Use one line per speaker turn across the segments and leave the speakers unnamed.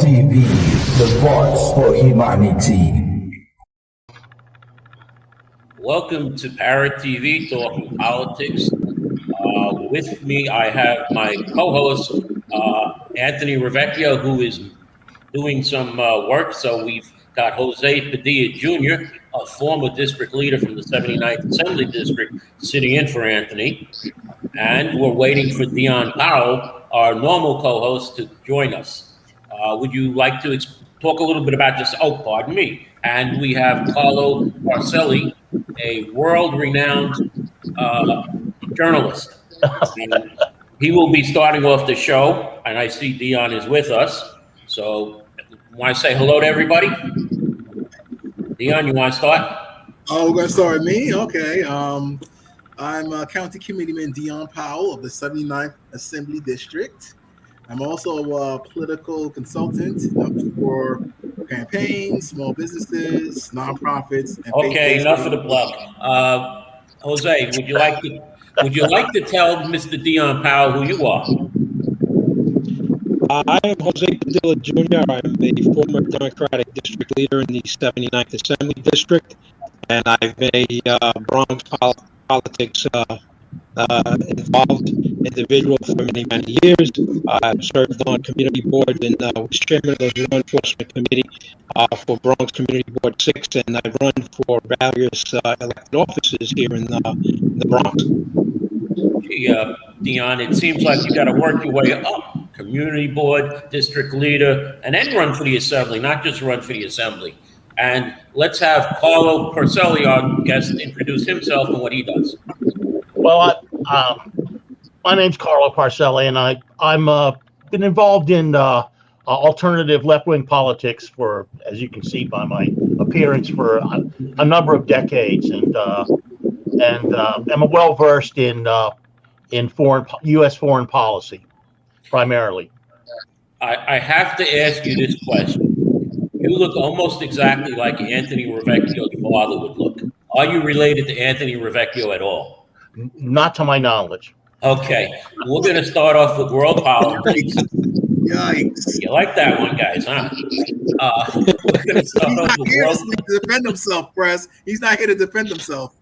TV, the voice for humanity.
Welcome to Parrot TV, Talking Politics. With me, I have my co-host, Anthony Rivecchio, who is doing some work. So we've got Jose Padilla Jr., a former district leader from the 79th Assembly District, sitting in for Anthony. And we're waiting for Dion Powell, our normal co-host, to join us. Would you like to talk a little bit about this? Oh, pardon me. And we have Carlo Parcelli, a world-renowned journalist. And he will be starting off the show, and I see Dion is with us. So, want to say hello to everybody? Dion, you want to start?
Oh, we're going to start with me? Okay. I'm County Committeeman Dion Powell of the 79th Assembly District. I'm also a political consultant for campaigns, small businesses, nonprofits. And
okay, enough of the plug. Jose, would you like to tell Mr. Dion Powell who you are?
I am Jose Padilla Jr. I am a former Democratic district leader in the 79th Assembly District, and I've been a Bronx politics involved individual for many, many years. I've served on community boards and was chairman of the law enforcement committee for Bronx Community Board 6, and I run for various elected offices here in the Bronx.
Dion, it seems like you got to work your way up. Community board, district leader, and then run for the assembly, not just run for the assembly. And let's have Carlo Parcelli, our guest, introduce himself and what he does.
Well, my name's Carlo Parcelli, and I'm been involved in alternative left-wing politics for, as you can see by my appearance, for a number of decades, and I'm well versed in U.S. foreign policy, primarily.
I have to ask you this question. You look almost exactly like Anthony Rivecchio's father would look. Are you related to Anthony Rivecchio at all?
Not to my knowledge.
Okay, we're going to start off with world politics.
Yikes.
You like that one, guys, huh? We're going to start off with
world to defend himself, Press. He's not here to defend himself.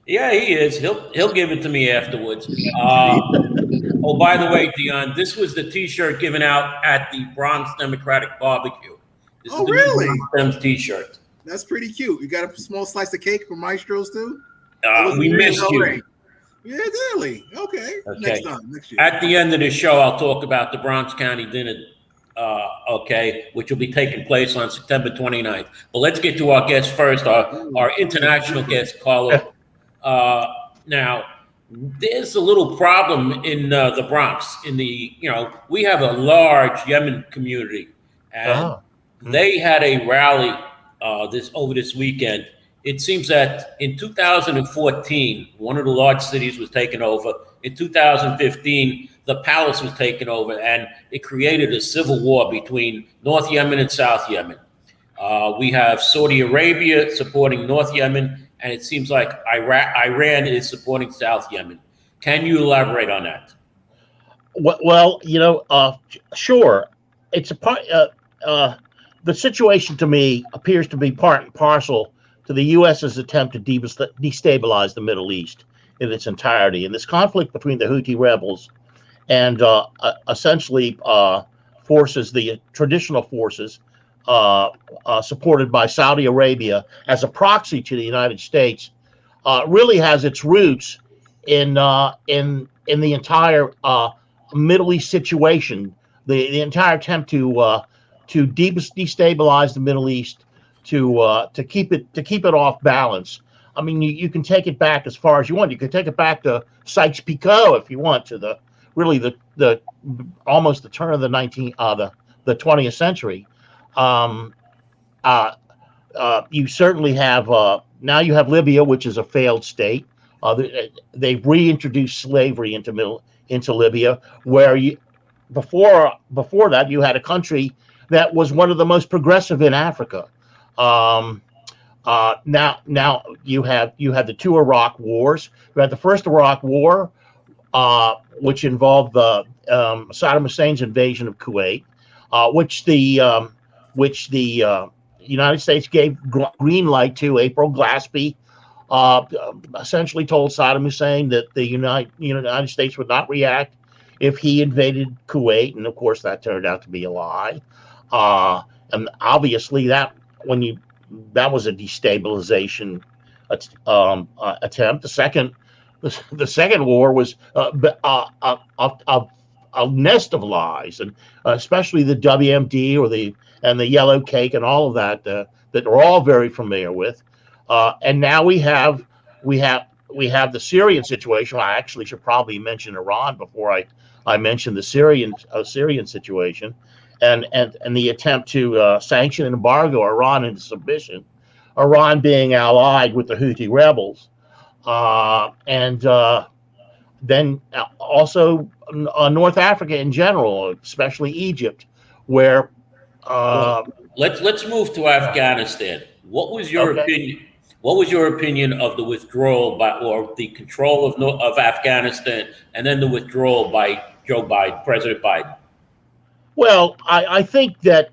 Yeah, he is. He'll give it to me afterwards. Oh, by the way, Dion, this was the T-shirt given out at the Bronx Democratic Barbecue. This is the
really?
Dems T-shirt.
That's pretty cute. You got a small slice of cake from Maestro's too?
We missed you.
Yeah, really? Okay. Next time, next year.
At the end of the show, I'll talk about the Bronx County Dinner, which will be taking place on September 29th. But let's get to our guest first, our international guest, Carlo. Now, there's a little problem in the Bronx. We have a large Yemen community, and they had a rally over this weekend. It seems that in 2014, one of the large cities was taken over. In 2015, the palace was taken over, and it created a civil war between North Yemen and South Yemen. We have Saudi Arabia supporting North Yemen, and it seems like Iran is supporting South Yemen. Can you elaborate on that?
Well, sure. It's a part. The situation to me appears to be part and parcel to the U.S.'s attempt to destabilize the Middle East in its entirety. And this conflict between the Houthi rebels and essentially forces, the traditional forces supported by Saudi Arabia as a proxy to the United States, really has its roots in the entire Middle East situation, the entire attempt to destabilize the Middle East, to keep it off balance. I mean, you can take it back as far as you want. You can take it back to Sykes-Picot if you want, to the almost the turn of the 20th century. You certainly have now you have Libya, which is a failed state. They've reintroduced slavery into Libya, where before that you had a country that was one of the most progressive in Africa. Now you have the two Iraq wars. You had the first Iraq War, which involved the Saddam Hussein's invasion of Kuwait. which the United States gave green light to. April Glaspie essentially told Saddam Hussein that the United States would not react if he invaded Kuwait, and of course that turned out to be a lie. And obviously that was a destabilization attempt. The second war was a nest of lies, and especially the WMD and the yellow cake and all of that that we're all very familiar with. And now we have the Syrian situation. I actually should probably mention Iran before I mention the Syrian situation, and the attempt to sanction and embargo Iran into submission. Iran being allied with the Houthi rebels, and then also North Africa in general, especially Egypt, where
let's move to Afghanistan. What was your opinion? What was your opinion of the withdrawal or the control of Afghanistan, and then the withdrawal by President Biden?
Well, I think that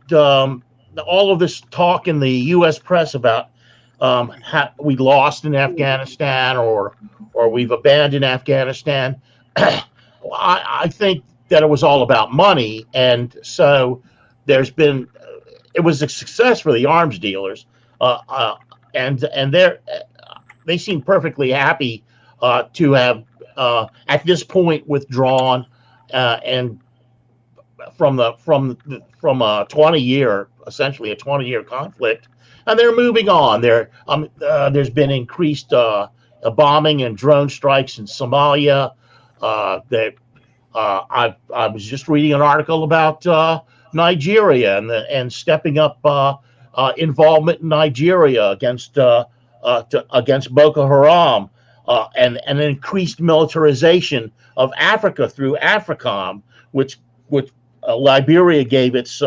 all of this talk in the U.S. press about we lost in Afghanistan or we've abandoned Afghanistan, I think that it was all about money, and so it was a success for the arms dealers, and they seem perfectly happy to have at this point withdrawn and from a 20-year, essentially a 20-year conflict, and they're moving on. There's been increased bombing and drone strikes in Somalia. I was just reading an article about Nigeria and stepping up involvement in Nigeria against Boko Haram, and an increased militarization of Africa through AFRICOM, which Liberia gave its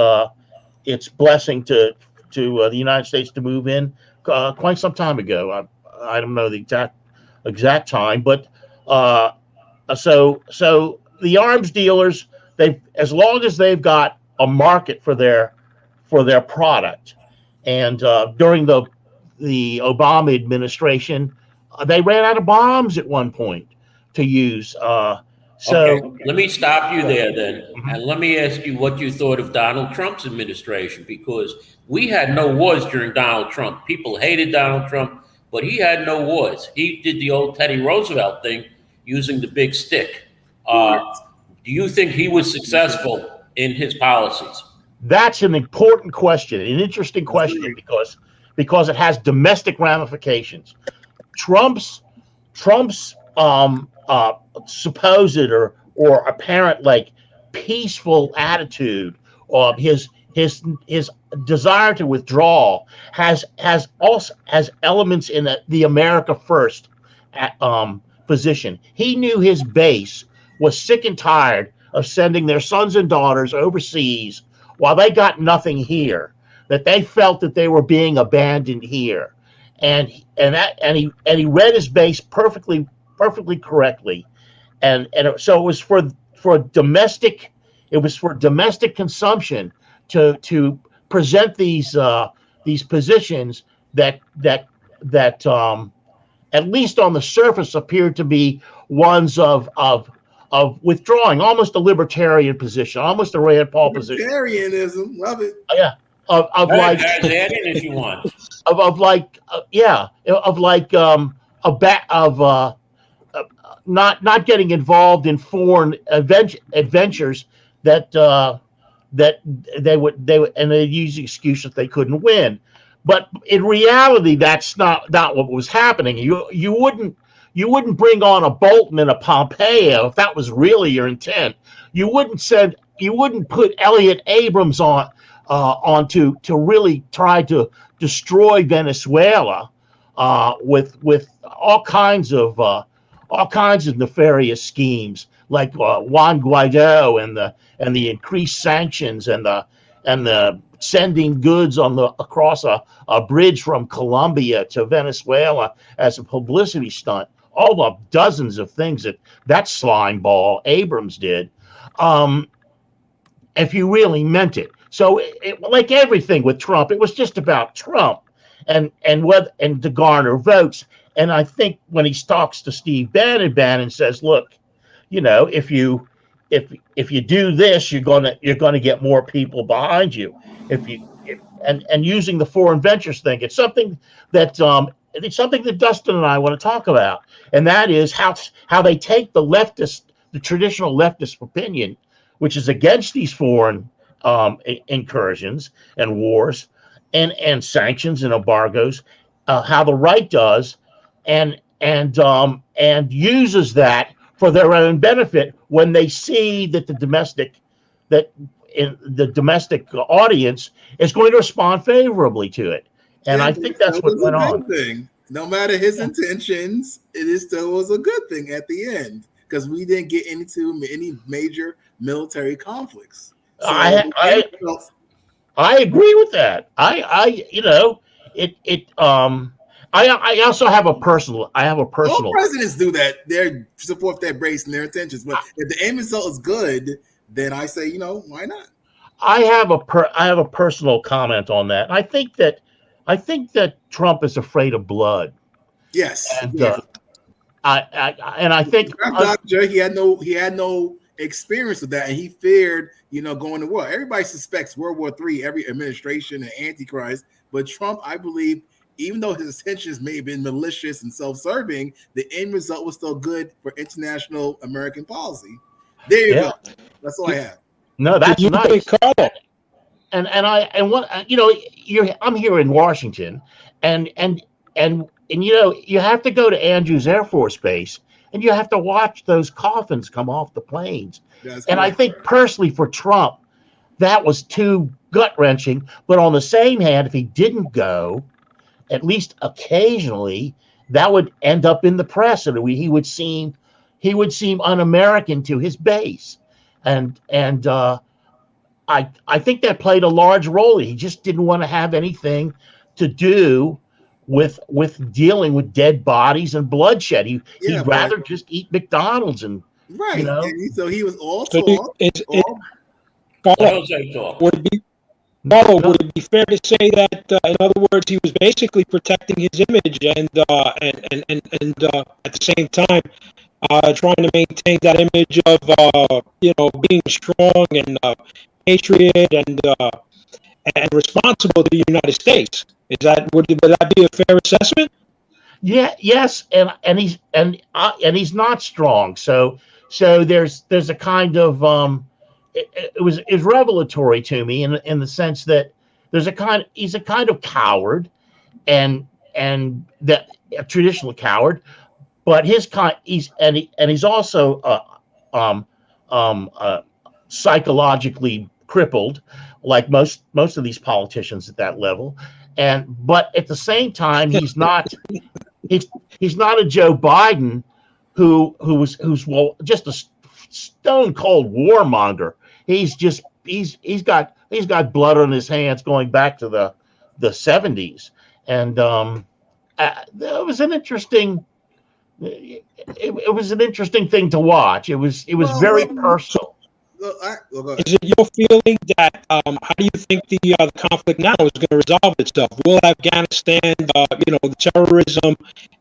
blessing to the United States to move in quite some time ago. I don't know the exact time, but so the arms dealers, as long as they've got a market for their product, and during the Obama administration, they ran out of bombs at one point to use.
Okay, let me stop you there then, and let me ask you what you thought of Donald Trump's administration, because we had no wars during Donald Trump. People hated Donald Trump, but he had no wars. He did the old Teddy Roosevelt thing using the big stick. Do you think he was successful in his policies?
That's an important question, an interesting question, because it has domestic ramifications. Trump's supposed or apparent peaceful attitude, his desire to withdraw has elements in the America First position. He knew his base was sick and tired of sending their sons and daughters overseas while they got nothing here, that they felt that they were being abandoned here, and he read his base perfectly correctly, and so it was for domestic consumption to present these positions that at least on the surface appeared to be ones of withdrawing, almost a libertarian position, almost a Rand Paul position.
Libertarianism, love it.
Yeah,
Add in if you want.
Not getting involved in foreign adventures that they would and they use the excuse that they couldn't win. But in reality, that's not what was happening. You wouldn't bring on a Bolton and a Pompeo if that was really your intent. You wouldn't put Elliott Abrams on to really try to destroy Venezuela with all kinds of nefarious schemes like Juan Guaido and the increased sanctions and the sending goods across a bridge from Colombia to Venezuela as a publicity stunt. All the dozens of things that slime ball Abrams did, if you really meant it. So like everything with Trump, it was just about Trump and to garner votes. And I think when he talks to Steve Bannon says, "Look, if you do this, you're gonna get more people behind you. If you if, and using the foreign ventures thing, it's something that Dustin and I want to talk about, and that is how they take the traditional leftist opinion, which is against these foreign incursions and wars and sanctions and embargoes, how the right does, and uses that for their own benefit when they see that the domestic audience is going to respond favorably to it. And I think that's what went on.
Thing. No matter his intentions, still was a good thing at the end because we didn't get into any major military conflicts. So
I agree with that. I also have a personal.
All presidents do that. They support their base and their intentions. But if the end result is good, then I say, why not?
I have a personal comment on that. I think that Trump is afraid of blood.
Yes.
And
yes.
I think
Dr. He had no experience with that, and he feared, going to war. Everybody suspects World War III, every administration and Antichrist, but Trump, I believe, even though his intentions may have been malicious and self-serving, the end result was still good for international American policy. There you go. That's all I have.
No, that's nice. I'm here in Washington, and you have to go to Andrews Air Force Base, and you have to watch those coffins come off the planes. I think personally for Trump, that was too gut-wrenching. But on the same hand, if he didn't go, at least occasionally, that would end up in the press, and he would seem un-American to his base, and I think that played a large role. He just didn't want to have anything to do with dealing with dead bodies and bloodshed. He'd rather just eat McDonald's and
right. So he was all
talk. Would it be fair to say that, in other words, he was basically protecting his image and at the same time trying to maintain that image of being strong and patriot and responsible to the United States? Would that be a fair assessment?
Yeah. Yes. And he's not strong. So there's a kind of it was revelatory to me in the sense that he's a kind of coward and that a traditional coward, but he's also psychologically crippled, like most of these politicians at that level. But at the same time, he's not a Joe Biden who's just a stone cold warmonger. He's got blood on his hands going back to the 70s, and it was an interesting. It was an interesting thing to watch. It was very personal.
Is it your feeling that how do you think the conflict now is going to resolve itself? Will Afghanistan, the terrorism,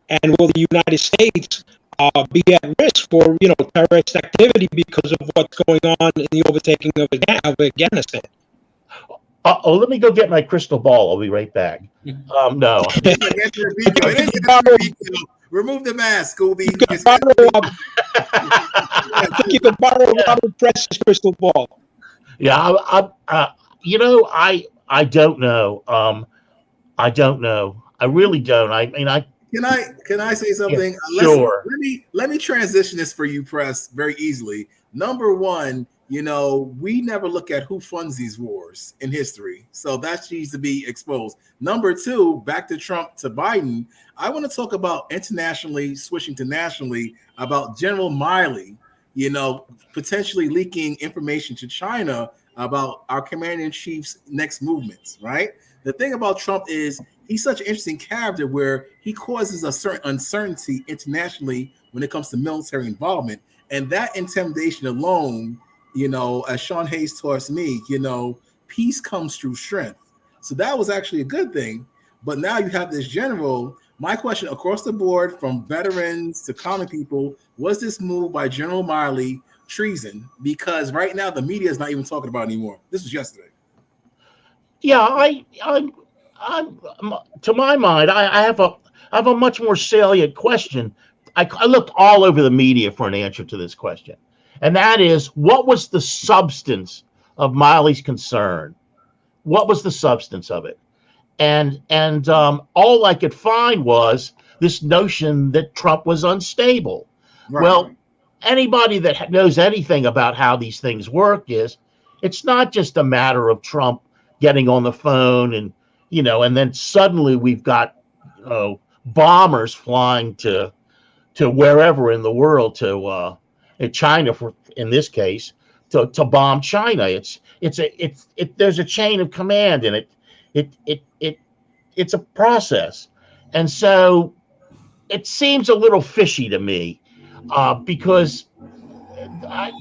and will the United States be at risk for terrorist activity because of what's going on in the overtaking of Afghanistan?
Let me go get my crystal ball. I'll be right back. No.
Remove the mask, Scooby.
You can borrow Robert Press's crystal ball.
Yeah, I don't know. I don't know. I really don't. I mean,
Can I say something?
Sure.
Let me transition this for you, Press, very easily. Number one, we never look at who funds these wars in history. So that needs to be exposed. Number two, back to Trump to Biden, I want to talk about internationally, switching to nationally, about General Milley, potentially leaking information to China about our commander-in-chief's next movements, right? The thing about Trump is he's such an interesting character where he causes a certain uncertainty internationally when it comes to military involvement. And that intimidation alone, as Sean Hayes taught me, peace comes through strength. So that was actually a good thing. But now you have this general. My question across the board, from veterans to common people, was this move by General Miley treason? Because right now the media is not even talking about it anymore. This was yesterday.
Yeah, I'm to my mind, I have a much more salient question. I looked all over the media for an answer to this question, and that is, what was the substance of Miley's concern? What was the substance of it? And all I could find was this notion that Trump was unstable.
Right.
Well, anybody that knows anything about how these things work is, it's not just a matter of Trump getting on the phone and and then suddenly we've got bombers flying to wherever in the world, to China, for in this case, to bomb China. There's a chain of command in it. It's a process, and so it seems a little fishy to me, because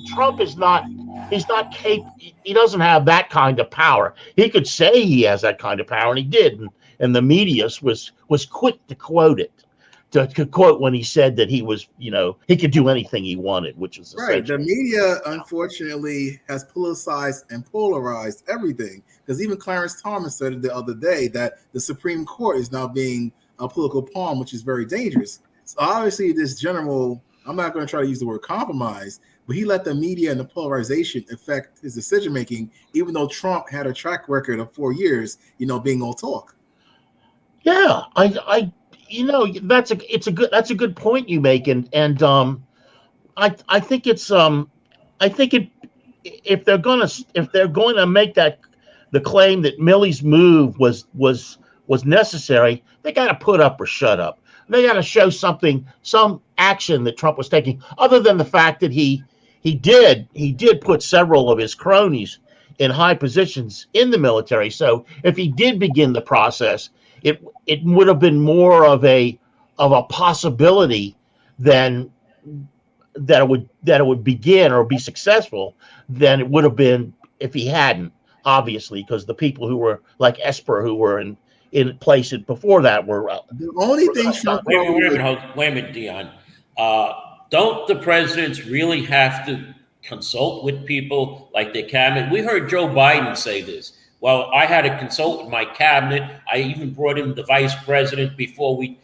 Trump is not. He's not capable. He doesn't have that kind of power. He could say he has that kind of power, and he did. And the media was quick to quote it, to quote when he said that he was, he could do anything he wanted, which is
right. The media, unfortunately, has politicized and polarized everything. Because even Clarence Thomas said it the other day that the Supreme Court is now being a political pawn, which is very dangerous. So obviously, this general, I'm not going to try to use the word compromise, but he let the media and the polarization affect his decision making, even though Trump had a track record of 4 years, being all talk.
Yeah, that's a good point you make, and I think it's if they're going to make that the claim that Milley's move was necessary, they got to put up or shut up. They got to show some action that Trump was taking, other than the fact that he did put several of his cronies in high positions in the military. So if he did begin the process, it would have been more of a possibility than that it would begin or be successful than it would have been if he hadn't. Obviously, because the people who were like Esper, who were in place before that, were
the only thing Trump.
Wait a minute, Dion. Don't the presidents really have to consult with people like their cabinet? We heard Joe Biden say this. Well, I had to consult with my cabinet. I even brought in the vice president before we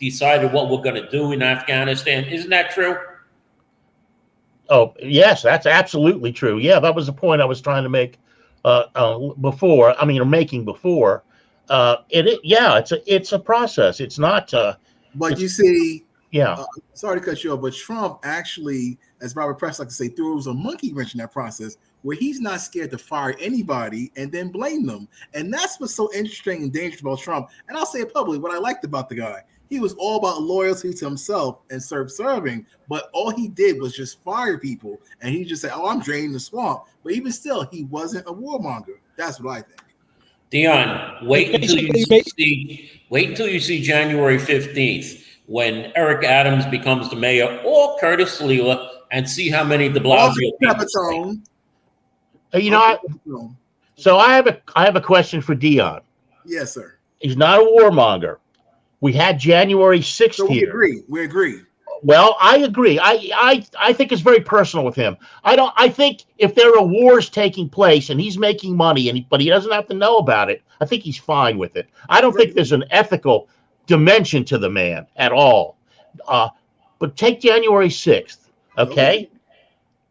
decided what we're going to do in Afghanistan. Isn't that true?
Oh, yes, that's absolutely true. Yeah, that was the point I was trying to make before. Making before. It's a process. It's not.
But you see.
Yeah.
Sorry to cut you off, but Trump actually, as Robert Press likes to say, throws a monkey wrench in that process, where he's not scared to fire anybody and then blame them. And that's what's so interesting and dangerous about Trump. And I'll say it publicly, what I liked about the guy. He was all about loyalty to himself and serving, but all he did was just fire people. And he just said, "Oh, I'm draining the swamp." But even still, he wasn't a warmonger. That's what I think.
Dion, wait until you see January 15th. When Eric Adams becomes the mayor, or Curtis Sliwa, and see how many de Blasio
people.
So I have a question for Dion.
Yes, sir.
He's not a warmonger. We had January 6th
so
here.
We agree.
Well, I agree. I think it's very personal with him. I think if there are wars taking place and he's making money but he doesn't have to know about it, I think he's fine with it. I don't think there's an ethical dimension to the man at all. But take January 6th, okay?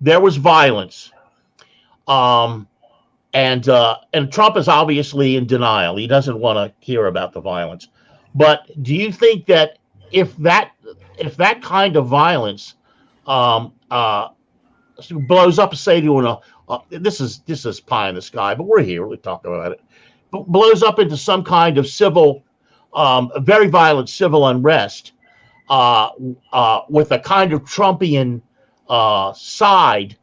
There was violence. And Trump is obviously in denial. He doesn't want to hear about the violence. But do you think that if that kind of violence blows up, say to this is pie in the sky, but we're here, we're talking about it, but blows up into some kind of civil, very violent civil unrest, with a kind of Trumpian side,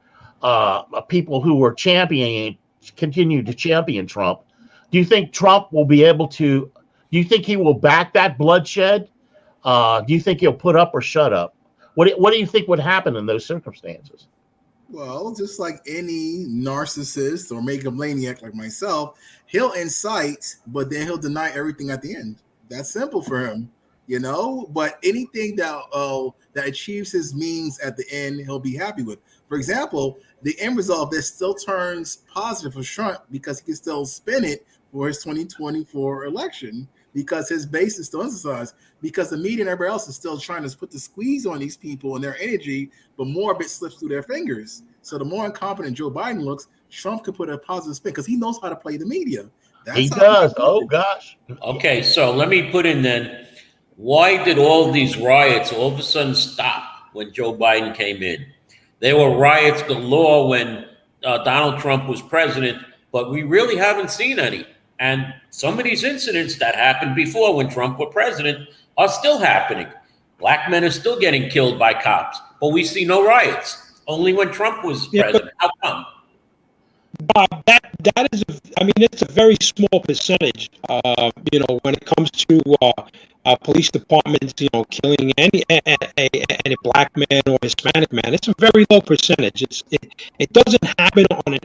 people who were continue to champion Trump. Do you think Trump will be able to? Do you think he will back that bloodshed? Do you think he'll put up or shut up? What do you think would happen in those circumstances?
Well, just like any narcissist or megalomaniac like myself, he'll incite, but then he'll deny everything at the end. That's simple for him, you know. But anything that achieves his means at the end, he'll be happy with. For example, the end result of this still turns positive for Trump because he can still spin it for his 2024 election because his base is still emphasized because the media and everybody else is still trying to put the squeeze on these people and their energy, but more of it slips through their fingers. So the more incompetent Joe Biden looks, Trump can put a positive spin because he knows how to play the media.
He does. Oh gosh.
Okay, so let me put in then, why did all these riots all of a sudden stop when Joe Biden came in? There were riots galore when Donald Trump was president, but we really haven't seen any. And some of these incidents that happened before when Trump was president are still happening. Black men are still getting killed by cops, but we see no riots. Only when Trump was president. How come?
Bob, that is, it's a very small percentage. When it comes to police departments, killing any black man or Hispanic man, it's a very low percentage. It doesn't happen on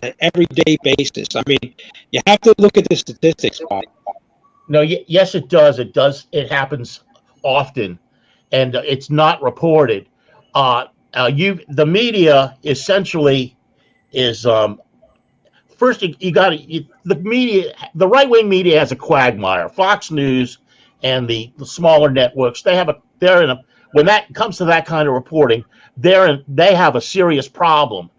an everyday basis. I mean, you have to look at the statistics, Bob.
No, yes, it does. It does. It happens often, and it's not reported. The media essentially is first you got the media. The right wing media has a quagmire. Fox News and the smaller networks, when that comes to that kind of reporting, they have a serious problem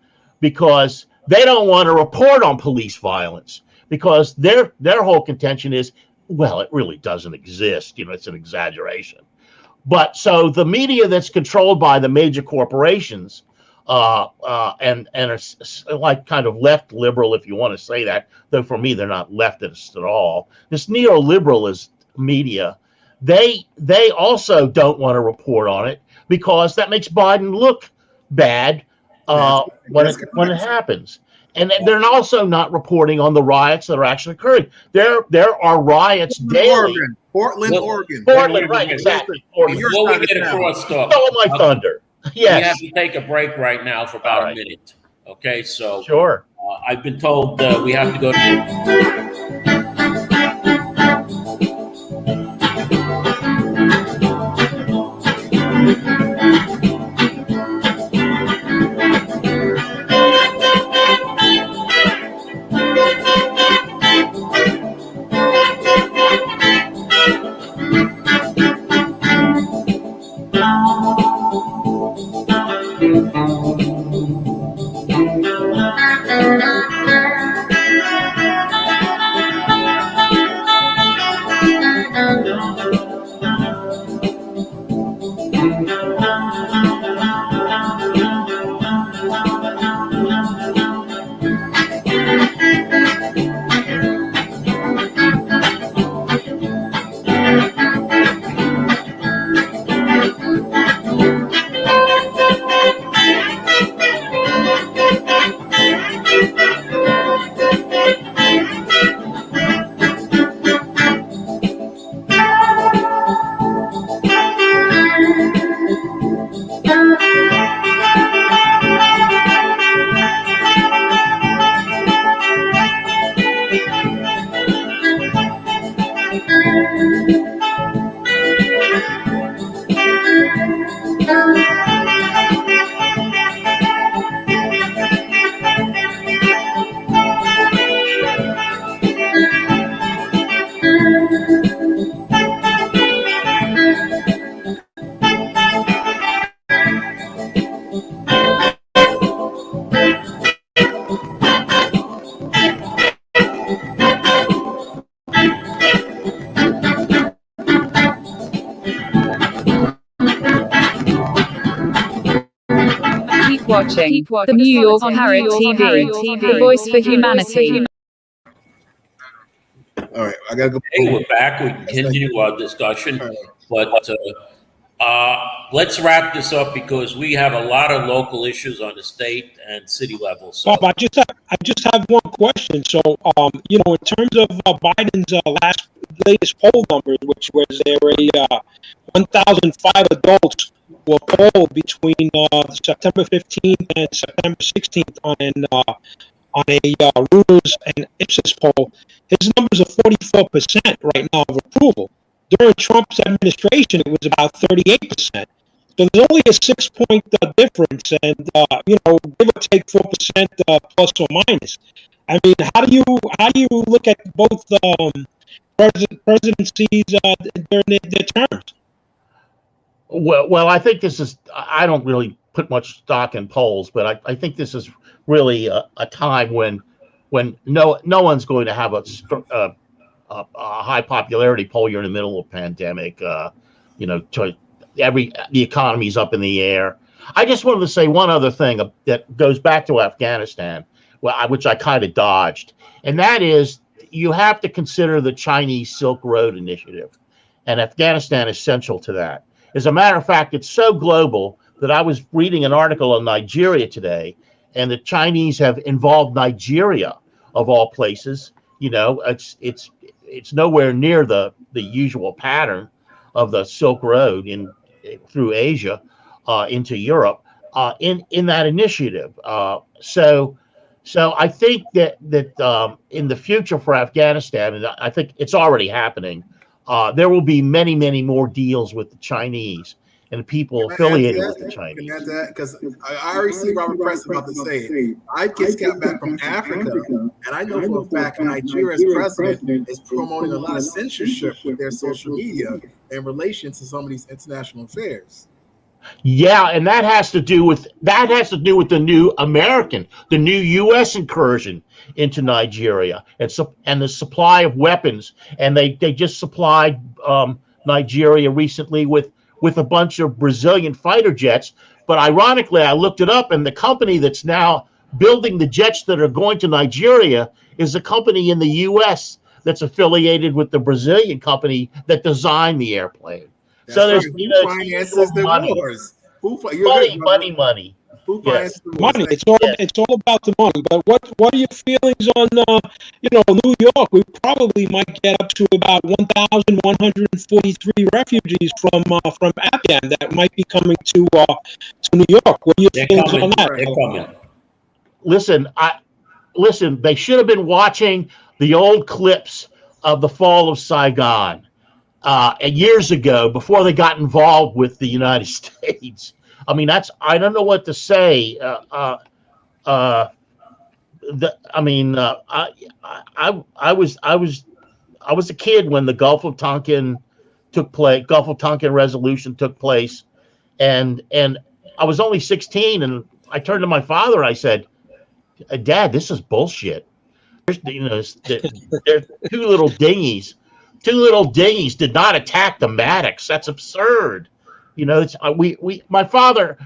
because they don't want to report on police violence because their whole contention is, well, it really doesn't exist. It's an exaggeration. But so the media that's controlled by the major corporations and are like kind of left liberal, if you want to say that, though for me they're not leftists at all. This neoliberal media, they also don't want to report on it because that makes Biden look bad when it happens. And they're also not reporting on the riots that are actually occurring. There are riots daily.
Portland, Oregon.
Portland, right, exactly. Portland.
Before we get across stuff,
my thunder. Yes.
We have to take a break right now for about a minute. Okay, so
sure.
I've been told we have to go to.
Keep watching the New York Parrot TV, the voice for humanity.
All right, I gotta go.
Hey, we're back. We continue our discussion, but let's wrap this up because we have a lot of local issues on the state and city level. So.
Bob, I just have one question. So, in terms of Biden's latest poll numbers, which was there 1,005 adults a poll between September 15th and September 16th on a Reuters and Ipsos poll, his numbers are 44% right now of approval. During Trump's administration, it was about 38%. So there's only a 6-point difference, and give or take 4% plus or minus. I mean, how do you look at both presidencies during their terms?
Well, I think this is. I don't really put much stock in polls, but I think this is really a time when no one's going to have a high popularity poll. You're in the middle of a pandemic. The economy's up in the air. I just wanted to say one other thing that goes back to Afghanistan, which I kind of dodged, and that is you have to consider the Chinese Silk Road Initiative, and Afghanistan is central to that. As a matter of fact, it's so global that I was reading an article on Nigeria today, and the Chinese have involved Nigeria, of all places. It's nowhere near the usual pattern of the Silk Road through Asia into Europe in that initiative. So I think that in the future for Afghanistan, and I think it's already happening, there will be many, many more deals with the Chinese and people affiliated with the Chinese.
Because I already see Robert Press about to say, I just got back from Africa, and I know for a fact Nigeria's president is promoting a lot of censorship with their social media in relation to some of these international affairs.
Yeah, and that has to do with the new U.S. incursion into Nigeria and the supply of weapons. And they just supplied Nigeria recently with a bunch of Brazilian fighter jets. But ironically, I looked it up, and the company that's now building the jets that are going to Nigeria is a company in the U.S. that's affiliated with the Brazilian company that designed the airplane.
That's
so there's
right. Who finances the wars?
Money.
Who finances the wars?
Money. It's all about the money. But what are your feelings on New York? We probably might get up to about 1,143 refugees from Afghan that might be coming to New York. What are your feelings on that?
They're coming.
Listen. They should have been watching the old clips of the fall of Saigon. Years ago, before they got involved with the United States. I mean, I don't know what to say. I was a kid when the Gulf of Tonkin resolution took place, and I was only 16, and I turned to my father. I said, "Dad, this is bullshit. There's two little dinghies. Two little dinghies did not attack the Maddox. That's absurd." My father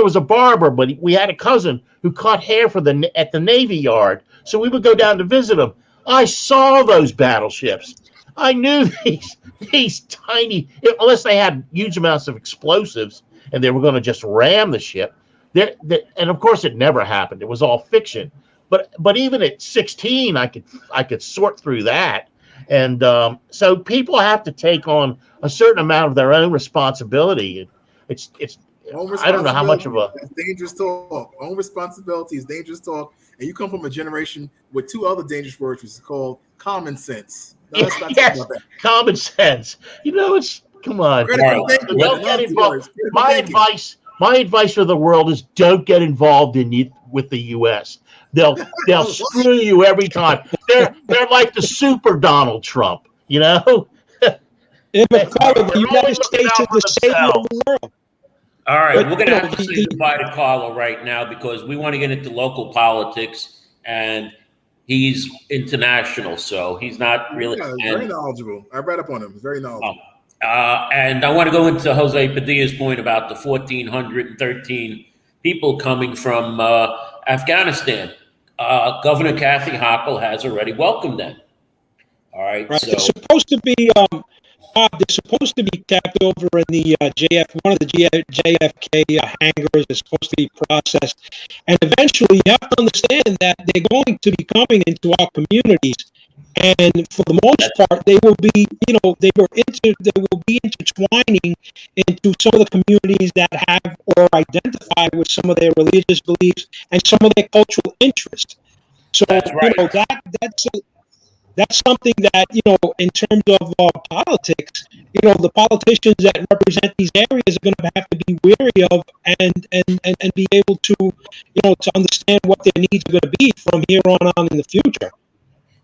was a barber, but we had a cousin who cut hair at the Navy Yard. So we would go down to visit him. I saw those battleships. I knew these tiny, unless they had huge amounts of explosives and they were going to just ram the ship. And of course, it never happened. It was all fiction. But even at 16, I could sort through that. And so people have to take on a certain amount of their own responsibility. It's I don't know how much of a
dangerous talk. Own responsibility is dangerous talk, and you come from a generation with two other dangerous words, which is called common sense. Now, let's not talk about that.
Common sense. Come on. Don't get involved. My advice for the world is don't get involved with the U.S. They'll screw you every time. They're like the super Donald Trump,
Yeah, but the United States is the savior of the world.
All right, we're going to have to say goodbye to Carlo right now because we want to get into local politics, and he's international, so he's not really.
Yeah, very knowledgeable. I read up on him. He's very knowledgeable.
And I want to go into Jose Padilla's point about the 1,413 people coming from Afghanistan. Governor Kathy Hochul has already welcomed them. All right.
So it's supposed to be they're supposed to be kept over in the one of the JFK hangars. Is supposed to be processed, and eventually you have to understand that they're going to be coming into our communities, and for the most part, they will be, they will be intertwining into some of the communities that have or identify with some of their religious beliefs and some of their cultural interests. So,
That's right.
That's something that, in terms of politics, the politicians that represent these areas are going to have to be wary of and be able to, to understand what their needs are going to be from here on in the future.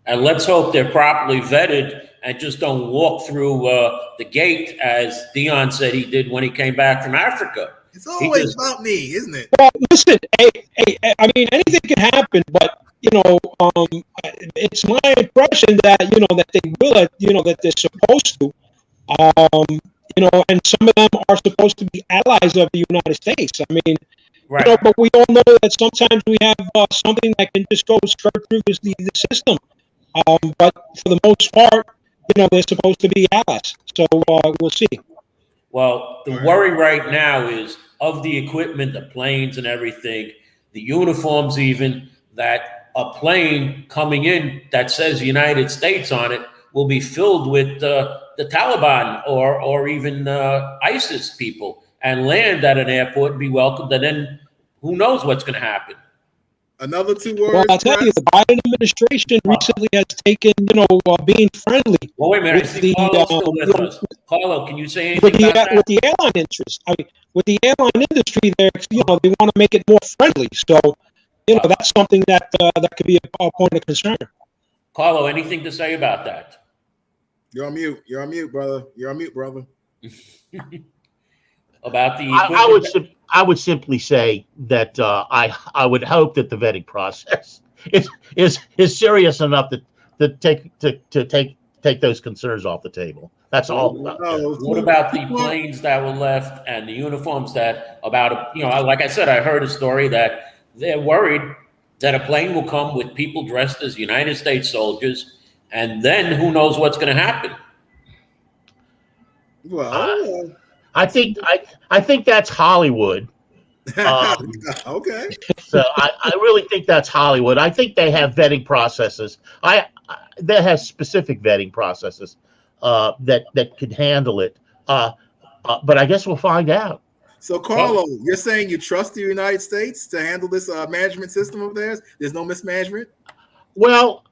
And let's hope they're properly vetted and just don't walk through the gate, as Dion said he did when he came back from Africa.
It's always about me, isn't it?
Well, listen, I mean, anything can happen, but it's my impression that that they will, that they're supposed to, and some of them are supposed to be allies of the United States. I mean,
Right.
but we all know that sometimes we have something that can just go straight through the system. But for the most part, they're supposed to be allies. So we'll see.
Well, the worry right now is of the equipment, the planes and everything, the uniforms even, that a plane coming in that says United States on it will be filled with the Taliban or even ISIS people and land at an airport and be welcomed. And then who knows what's going to happen.
Another 2 words.
Well, I'll tell you, the Biden administration recently has taken, being friendly.
Well, wait a minute. I
with
see
the,
Carlo's still with us. Carlo, can you say anything
with the
about that?
with the airline interest. I mean, with the airline industry, they want to make it more friendly. So, that's something that that could be a point of concern.
Carlo, anything to say about that?
You're on mute. You're on mute, brother. You're on mute, brother.
About the
I would simply say that I would hope that the vetting process is serious enough to take those concerns off the table. That's all.
What about the planes that were left and the uniforms that like I said, I heard a story that they're worried that a plane will come with people dressed as United States soldiers, and then who knows what's going to happen.
Well,
I think that's Hollywood.
okay.
So I really think that's Hollywood. I think they have vetting processes. They have specific vetting processes that could handle it. But I guess we'll find out.
So, Carlo, you're saying you trust the United States to handle this management system of theirs? There's no mismanagement?
Well,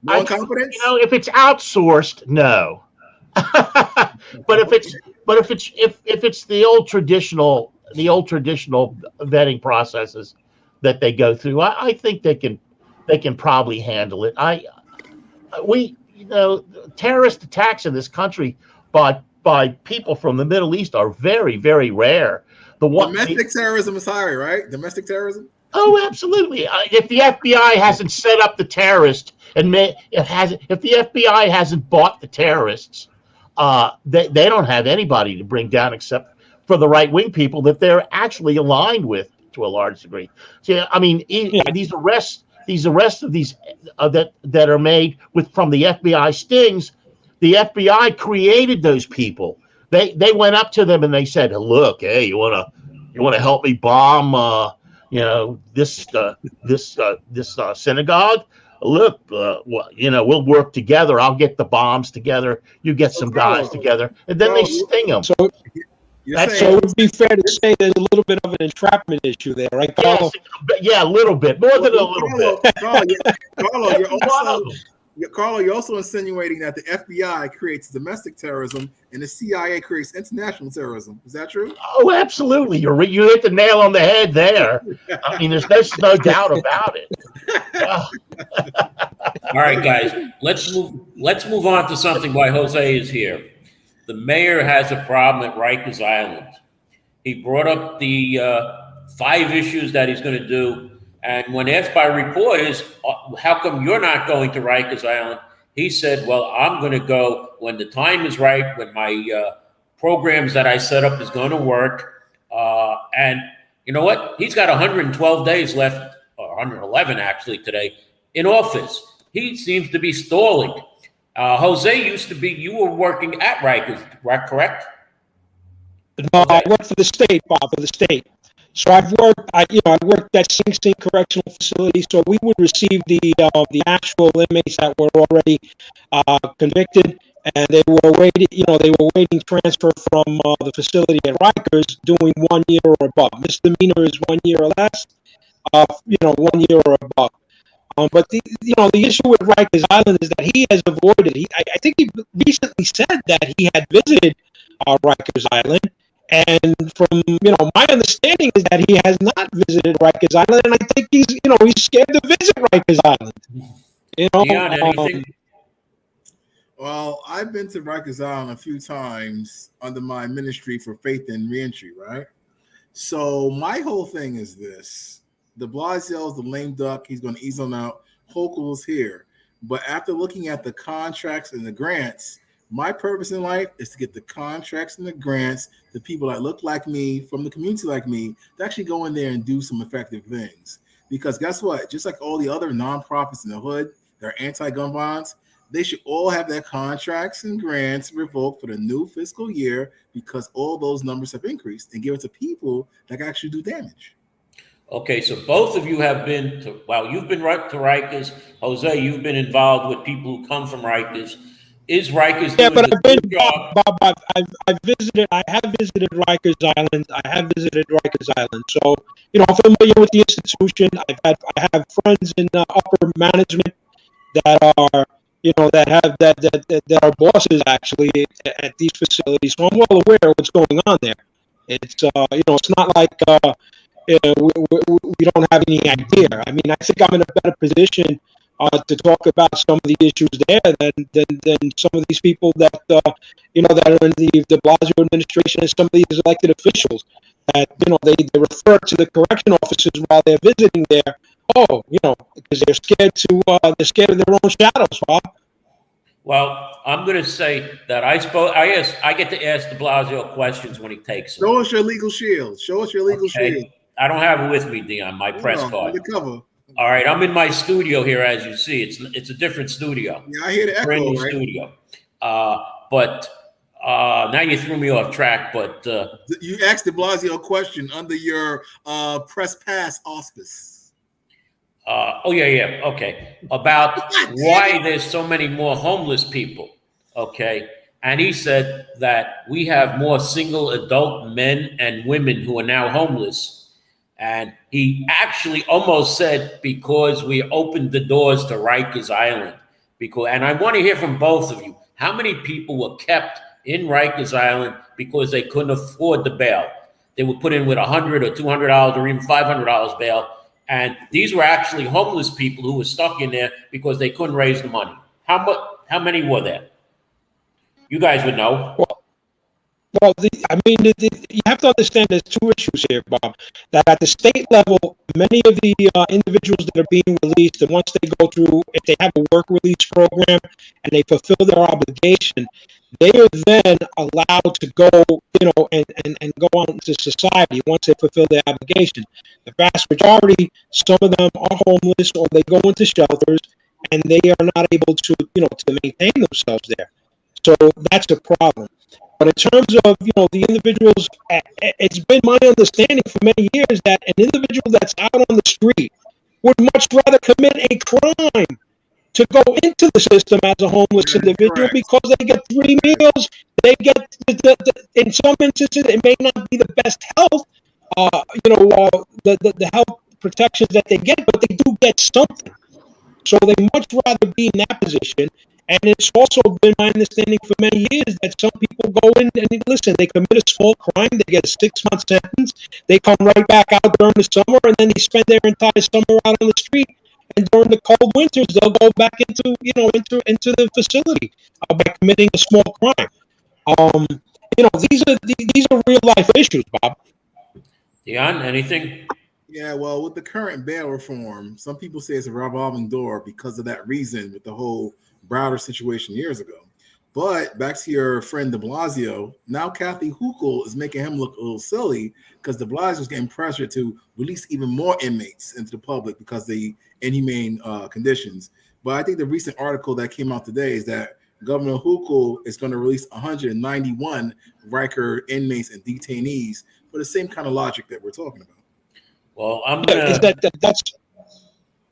No incompetence?
if it's outsourced, no. But if it's the old traditional vetting processes that they go through, I think they can probably handle it. Terrorist attacks in this country by people from the Middle East are very, very rare.
Domestic terrorism is higher, right? Domestic terrorism?
Oh, absolutely. If the FBI hasn't set up the terrorist if the FBI hasn't bought the terrorists, they don't have anybody to bring down except for the right-wing people that they're actually aligned with to a large degree. So, I mean, these arrests of these that are made from the FBI stings, the FBI created those people. They went up to them and they said, "Look, hey, you want to help me bomb this synagogue? Look, we'll work together. I'll get the bombs together. You get some guys together, and then they sting them."
So it would be fair to say there's a little bit of an entrapment issue there, right, Carlo?
Yeah, a little bit, more than a little bit.
Carlo, you're also insinuating that the FBI creates domestic terrorism and the CIA creates international terrorism. Is that true?
Oh, absolutely. You hit the nail on the head there. I mean, there's no doubt about it.
All right, guys, let's move on to something why Jose is here. The mayor has a problem at Rikers Island. He brought up the 5 issues that he's going to do. And when asked by reporters, how come you're not going to Rikers Island? He said, well, I'm going to go when the time is right, when my programs that I set up is going to work. And you know what? He's got 112 days left, or 111 actually today, in office. He seems to be stalling. Jose used to be. You were working at Rikers, right? Correct?
No, I work for the state, Bob, for the state. So I worked at Sing Sing Correctional Facility. So we would receive the actual inmates that were already convicted, and they were waiting transfer from the facility at Rikers, doing 1 year or above. Misdemeanor is 1 year or less. 1 year or above. But the issue with Rikers Island is that he has avoided. I think he recently said that he had visited Rikers Island, and from my understanding is that he has not visited Rikers Island, and I think he's scared to visit Rikers Island.
Dion, anything?
Well, I've been to Rikers Island a few times under my ministry for faith and reentry, right? So my whole thing is this. De Blasio's the lame duck. He's going to ease on out. Hochul's here. But after looking at the contracts and the grants, my purpose in life is to get the contracts and the grants, the people that look like me, from the community like me, to actually go in there and do some effective things. Because guess what? Just like all the other nonprofits in the hood that are anti-gun violence, they should all have their contracts and grants revoked for the new fiscal year, because all those numbers have increased, and give it to people that can actually do damage.
Okay, so both of you have been to, you've been right to Rikers. Jose, you've been involved with people who come from Rikers. Is Rikers doing
but
a
I've been,
good job?
Bob, I have visited Rikers Island. So, I'm familiar with the institution. I have friends in upper management that are, that are bosses actually at these facilities. So I'm well aware of what's going on there. It's, it's not like, we don't have any idea. I mean, I think I'm in a better position to talk about some of the issues there than some of these people that that are in the De Blasio administration, and some of these elected officials that they refer to the correction officers while they're visiting there. Because they're scared of their own shadows, Bob.
Well, I'm going to say that I get to ask De Blasio questions when he takes them.
Show us your legal shield. Shield.
I don't have it with me, Dion, my press card.
Undercover.
All right, I'm in my studio here, as you see. It's a different studio.
Yeah, I hear the echo,
Brand new
right?
studio. But now you threw me off track. But
you asked De Blasio a question under your press pass auspice.
Okay. About why there's so many more homeless people. Okay. And he said that we have more single adult men and women who are now homeless. And he actually almost said, because we opened the doors to Rikers Island. And I want to hear from both of you. How many people were kept in Rikers Island because they couldn't afford the bail? They were put in with $100 or $200 or even $500 bail. And these were actually homeless people who were stuck in there because they couldn't raise the money. How many were there? You guys would know.
You have to understand there's two issues here, Bob. That at the state level, many of the individuals that are being released, and once they go through, if they have a work release program and they fulfill their obligation, they are then allowed to go, and go on to society once they fulfill their obligation. The vast majority, some of them are homeless, or they go into shelters, and they are not able to, to maintain themselves there. So that's a problem. But in terms of, the individuals, it's been my understanding for many years that an individual that's out on the street would much rather commit a crime to go into the system as a homeless individual, because they get 3 meals, they get, in some instances, it may not be the best health, the health protections that they get, but they do get something. So they much rather be in that position. And it's also been my understanding for many years that some people go in and listen, they commit a small crime, they get a 6-month sentence, they come right back out during the summer, and then they spend their entire summer out on the street. And during the cold winters, they'll go back into the facility by committing a small crime. These are real life issues, Bob.
Dion, anything?
Yeah, well, with the current bail reform, some people say it's a revolving door because of that reason with the whole Browder situation years ago. But back to your friend De Blasio, now Kathy Hochul is making him look a little silly because De Blasio is getting pressure to release even more inmates into the public because of the inhumane conditions. But I think the recent article that came out today is that Governor Hochul is going to release 191 Riker inmates and detainees for the same kind of logic that we're talking about.
Well, I'm
Is
gonna.
that's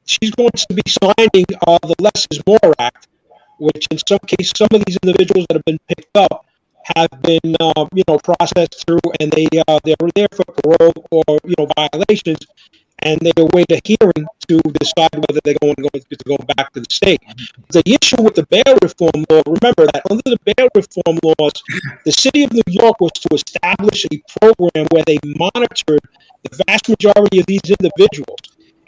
she's going to be signing the Less is More Act, which in some cases, some of these individuals that have been picked up have been, processed through, and they were there for parole or violations, and they await a hearing to decide whether they're going to go back to the state. The issue with the bail reform law, remember that under the bail reform laws, the city of New York was to establish a program where they monitored the vast majority of these individuals.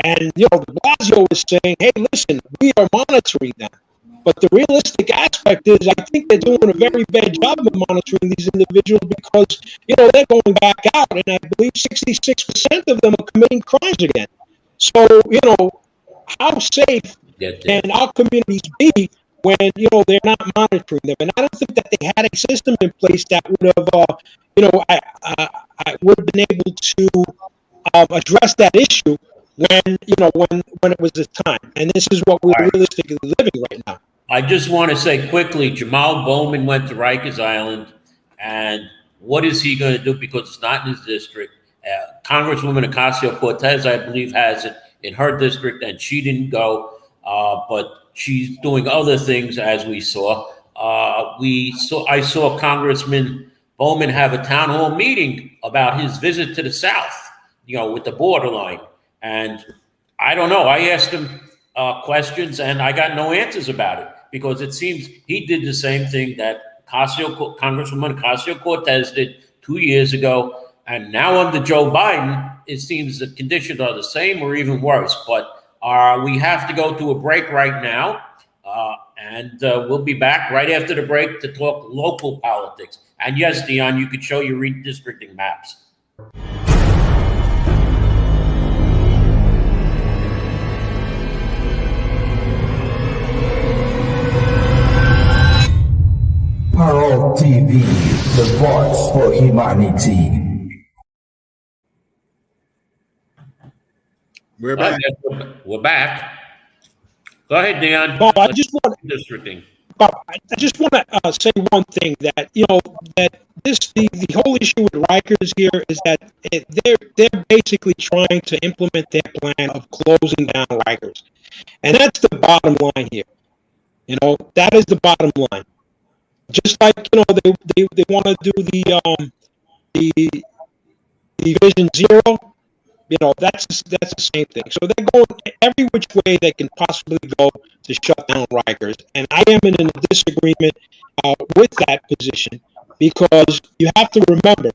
And, de Blasio is saying, hey, listen, we are monitoring them. But the realistic aspect is I think they're doing a very bad job of monitoring these individuals because, they're going back out, and I believe 66% of them are committing crimes again. So, how safe can our communities be when, they're not monitoring them? And I don't think that they had a system in place that would have, I would have been able to address that issue when it was the time. And this is what we're realistically living right now.
I just want to say quickly, Jamal Bowman went to Rikers Island, and what is he going to do? Because it's not in his district. Congresswoman Ocasio-Cortez, I believe, has it in her district, and she didn't go, but she's doing other things, as we saw. I saw Congressman Bowman have a town hall meeting about his visit to the South, with the borderline. And I don't know. I asked him questions, and I got no answers about it because it seems he did the same thing that Congresswoman Ocasio-Cortez did 2 years ago. And now under Joe Biden, it seems the conditions are the same or even worse. But we have to go to a break right now, and we'll be back right after the break to talk local politics. And yes, Dion, you could show your redistricting maps.
Parole TV, the voice for humanity.
We're back.
We're back. Go ahead, Dion.
Bob, I just want
Districting.
to say one thing that that the whole issue with Rikers here is that they're basically trying to implement their plan of closing down Rikers, and that's the bottom line here. That is the bottom line. Just like they want to do the Division Zero, that's the same thing. So they're going every which way they can possibly go to shut down Rikers, and I am in a disagreement with that position because you have to remember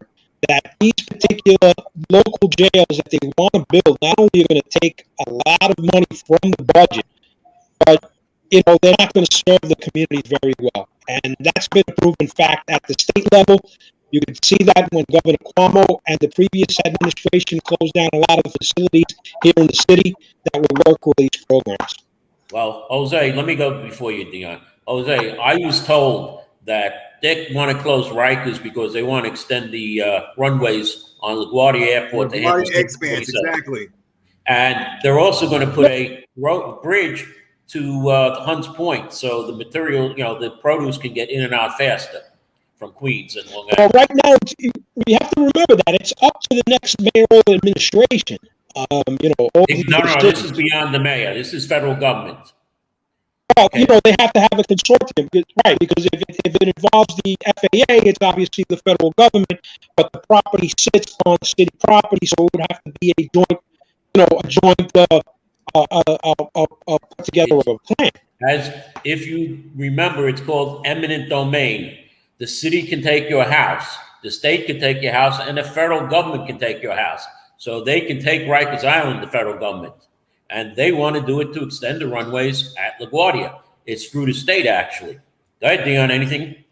that these particular local jails that they want to build not only are going to take a lot of money from the budget, but they're not going to serve the communities very well. And that's been a proven fact at the state level. You can see that when Governor Cuomo and the previous administration closed down a lot of facilities here in the city that will work with these programs.
Well, Jose, let me go before you, Dion. Jose, I was told that they want to close Rikers because they want to extend the runways on LaGuardia Airport.
LaGuardia expands, exactly.
And they're also going to put a bridge to Hunts Point, so the material, the produce can get in and out faster from Queens and Long Island.
Well, right now, we have to remember that it's up to the next mayoral administration.
This is beyond the mayor. This is federal government.
Well, okay. They have to have a consortium, right? Because if it involves the FAA, it's obviously the federal government, but the property sits on city property, so it would have to be a joint put together of a plan.
As if you remember, it's called eminent domain. The city can take your house, the state can take your house, and the federal government can take your house. So they can take Rikers Island, the federal government, and they want to do it to extend the runways at LaGuardia. It's through the state, actually. Go ahead, Dion, anything?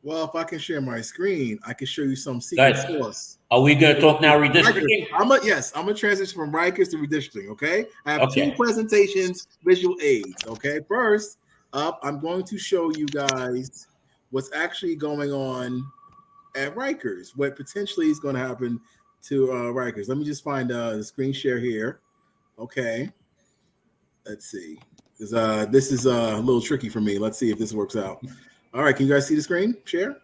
Well, if I can share my screen, I can show you some secret sauce.
Are we going to talk now redistricting?
I'm going to transition from Rikers to redistricting, okay? I have two presentations, visual aids, okay? First up, I'm going to show you guys what's actually going on at Rikers, what potentially is going to happen to Rikers. Let me just find the screen share here. Okay. Let's see. This is a little tricky for me. Let's see if this works out. All right, can you guys see the screen? Share.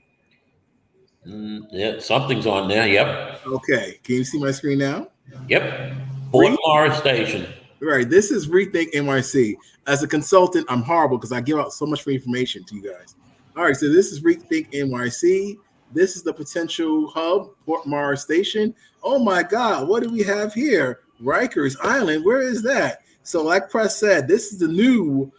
Yeah, something's on there. Yep.
Okay, can you see my screen now?
Yep. Fort Morris Station.
Right, this is Rethink NYC. As a consultant, I'm horrible because I give out so much free information to you guys. All right, so this is Rethink NYC. This is the potential hub, Fort Morris Station. Oh my God, what do we have here? Rikers Island, where is that? So like Press said, this is the new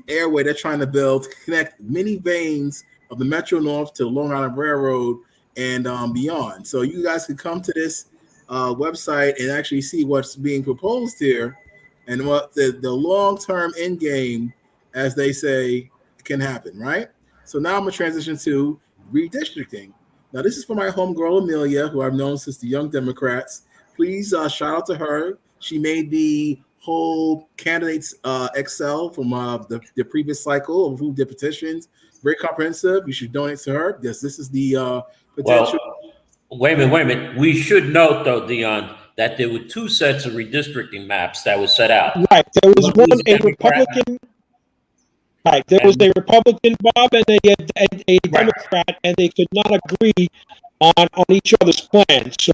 airway they're trying to build to connect many veins of the Metro North to the Long Island Railroad and beyond. So you guys can come to this website and actually see what's being proposed here and what the long-term end game, as they say, can happen, right? So now I'm going to transition to redistricting. Now, this is for my homegirl, Amelia, who I've known since the Young Democrats. Please shout out to her. She made the whole candidates Excel from the previous cycle of who did petitions. Very comprehensive. You should donate to her because this is the potential.
Well, wait a minute. We should note, though, Dion, that there were two sets of redistricting maps that was set out.
Right. There was
One
one,
was
a
Democrat.
Republican. Right. There was a Republican, Bob, and a Democrat, and they could not agree on each other's plan. So,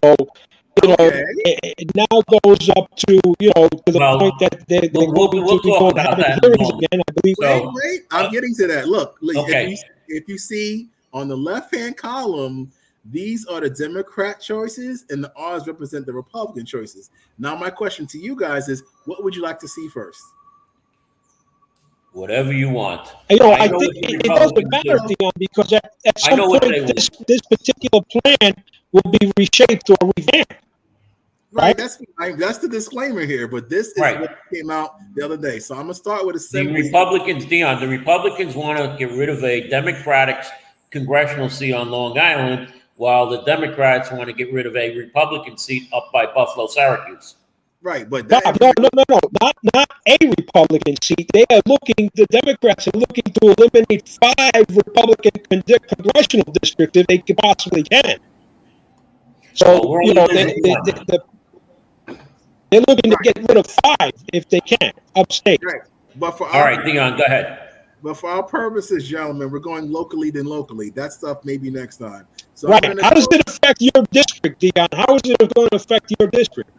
you know, it now goes up to, you know, to the point that they're going to be
talk about
having
that in a
hearings
moment.
again, I believe.
Wait, I'm getting to that. Look,
Okay.
if you see on the left-hand column, these are the Democrat choices, and the R's represent the Republican choices. Now, my question to you guys is, what would you like to see first?
Whatever you want.
You know, I
know
think
what the
it doesn't
Republicans
matter,
do.
Dion, because at some
know what they
point this particular plan will be reshaped or revamped.
Right, that's the disclaimer here, but this is what came out the other day. So I'm gonna start with
The Republicans, Dion, the Republicans want to get rid of a Democratic congressional seat on Long Island, while the Democrats want to get rid of a Republican seat up by Buffalo, Syracuse.
Right, but
No, not a Republican seat. They are looking. The Democrats are looking to eliminate 5 Republican congressional districts if they possibly can. So you know they're looking to get rid of 5 if they can upstate.
Right, but for
all right, Dion, go ahead.
But for our purposes, gentlemen, we're going locally then locally. That stuff maybe next time. So
right. How does it affect your district, Dion? How is it going to affect your district?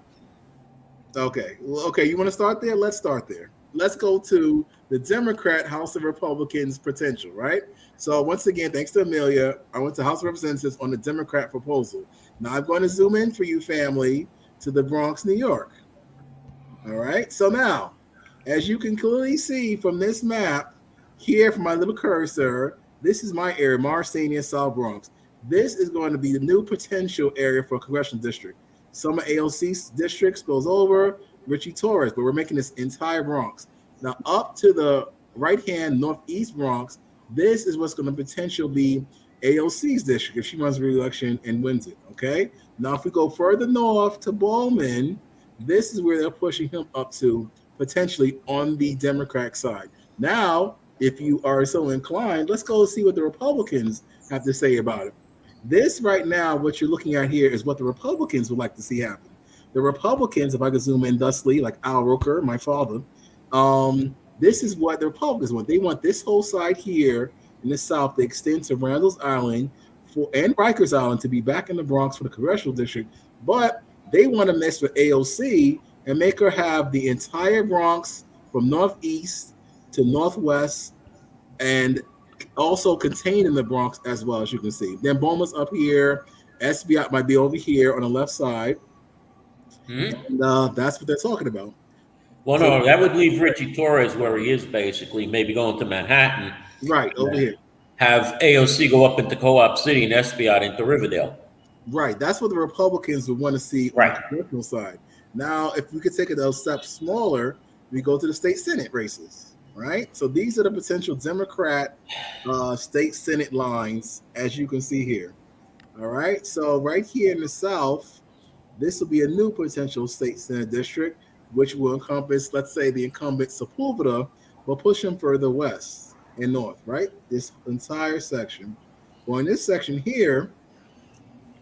Okay. Well, okay. You want to start there? Let's start there. Let's go to the Democrat House of Republicans potential, right? So once again, thanks to Amelia, I went to House of Representatives on the Democrat proposal. Now I'm going to zoom in for you, family, to the Bronx, New York. All right. So now, as you can clearly see from this map here, from my little cursor, this is my area, Marsania, South Bronx. This is going to be the new potential area for a congressional district. Some of AOC's districts goes over Richie Torres, but we're making this entire Bronx. Now up to the right-hand northeast Bronx, this is what's going to potentially be AOC's district if she runs re-election and wins it, okay? Now if we go further north to Bowman, this is where they're pushing him up to potentially on the Democratic side. Now, if you are so inclined, let's go see what the Republicans have to say about it. This right now, what you're looking at here is what the Republicans would like to see happen. The Republicans, if I could zoom in thusly, like Al Roker, my father, this is what the Republicans want. They want this whole side here in the South to extend to Randall's Island and Rikers Island to be back in the Bronx for the congressional district, but they want to mess with AOC and make her have the entire Bronx from northeast to northwest and also contained in the Bronx as well, as you can see. Then Bowman's up here. SBI might be over here on the left side. And that's what they're talking about.
Well, no, that would leave Richie Torres where he is, basically, maybe going to Manhattan.
Right, over here.
Have AOC go up into Co-op City and SBI into Riverdale.
Right, that's what the Republicans would want to see on the congressional side. Now, if we could take it a step smaller, we go to the state Senate races. Right, so these are the potential Democrat state Senate lines, as you can see here. All right, so right here in the South, this will be a new potential state Senate district, which will encompass, let's say, the incumbent Sepulveda, but push him further west and north, right? This entire section. Well, in this section here,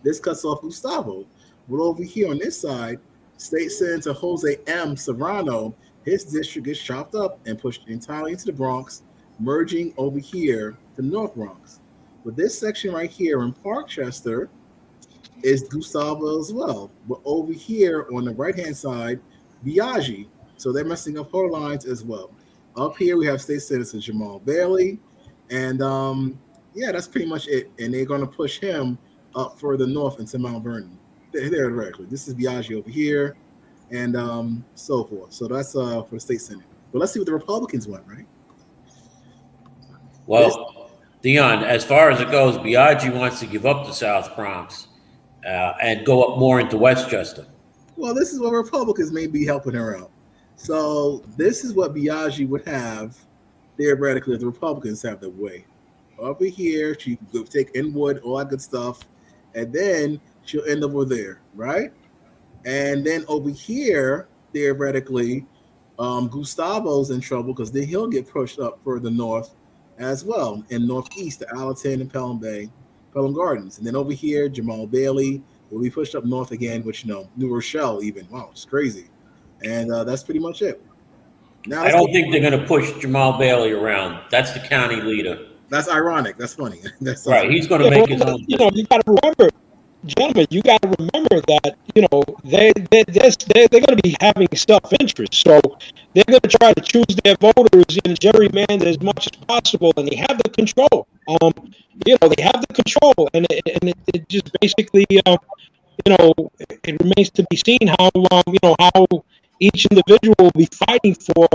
this cuts off Gustavo. But over here on this side, State Senator Jose M. Serrano, his district gets chopped up and pushed entirely into the Bronx, merging over here to North Bronx. But this section right here in Parkchester is Gustavo as well. But over here on the right-hand side, Biaggi. So they're messing up her lines as well. Up here, we have state citizen Jamal Bailey. And yeah, that's pretty much it. And they're going to push him up further north into Mount Vernon. There directly. This is Biaggi over here and so forth. So that's for the state senate. But let's see what the Republicans want, right?
Well, Dion, as far as it goes, Biaggi wants to give up the South Bronx and go up more into Westchester.
Well, this is what Republicans may be helping her out. So this is what Biaggi would have theoretically if the Republicans have their way. Over here, she could take Inwood, all that good stuff, and then she'll end up over there, right? And then over here, theoretically, Gustavo's in trouble because then he'll get pushed up further north as well, in northeast to Allerton and Pelham Bay, Pelham Gardens. And then over here, Jamal Bailey will be pushed up north again, which, New Rochelle even. Wow, it's crazy. And that's pretty much it. Now,
I don't think they're going to push Jamal Bailey around. That's the county leader.
That's ironic. That's funny. That's
right. He's going to make his own.
You got to remember, gentlemen, you got to remember that, they're going to be having self-interest. So they're going to try to choose their voters and gerrymander as much as possible, and they have the control. They have the control, and it just basically, it remains to be seen how each individual will be fighting for,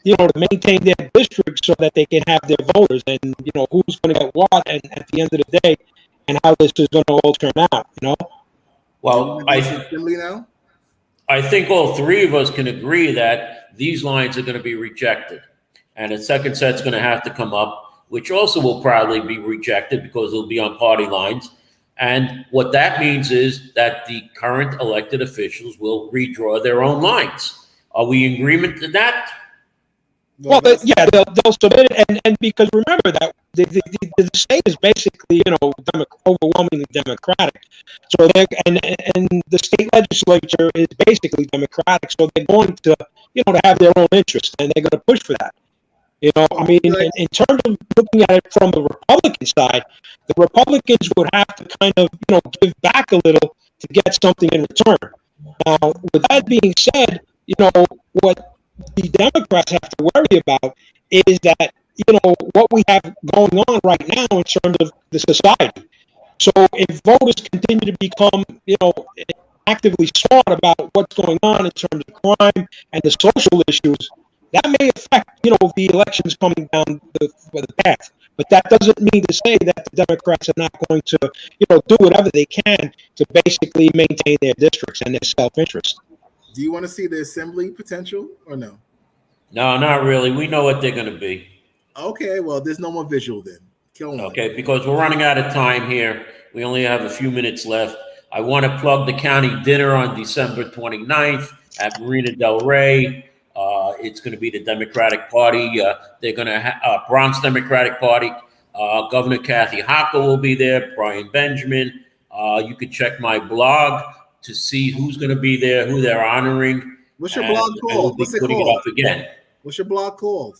to maintain their district so that they can have their voters, and who's going to get what, and at the end of the day, and how this is going to all turn out.
Well, I think all three of us can agree that these lines are going to be rejected, and a second set's going to have to come up, which also will probably be rejected because it'll be on party lines. And what that means is that the current elected officials will redraw their own lines. Are we in agreement to that?
Well, yeah, they'll submit it, and because remember that the state is basically, overwhelmingly Democratic. So and the state legislature is basically Democratic. So they're going to, to have their own interest, and they're going to push for that. In terms of looking at it from the Republican side, the Republicans would have to kind of, give back a little to get something in return. Now, with that being said, what the Democrats have to worry about is that, what we have going on right now in terms of the society. So if voters continue to become, actively smart about what's going on in terms of crime and the social issues, that may affect, the elections coming down the path. But that doesn't mean to say that the Democrats are not going to, do whatever they can to basically maintain their districts and their self-interest.
Do you want to see the assembly potential or no?
No, not really. We know what they're going to be.
Okay, well, there's no more visual then. Kill one.
Okay, because we're running out of time here. We only have a few minutes left. I want to plug the county dinner on December 29th at Marina Del Rey. It's going to be the Democratic Party. They're going to have Bronx Democratic Party. Governor Kathy Hochul will be there. Brian Benjamin. You can check my blog to see who's going to be there, who they're honoring.
What's your blog called? What's it called?
It up again.
What's your blog called?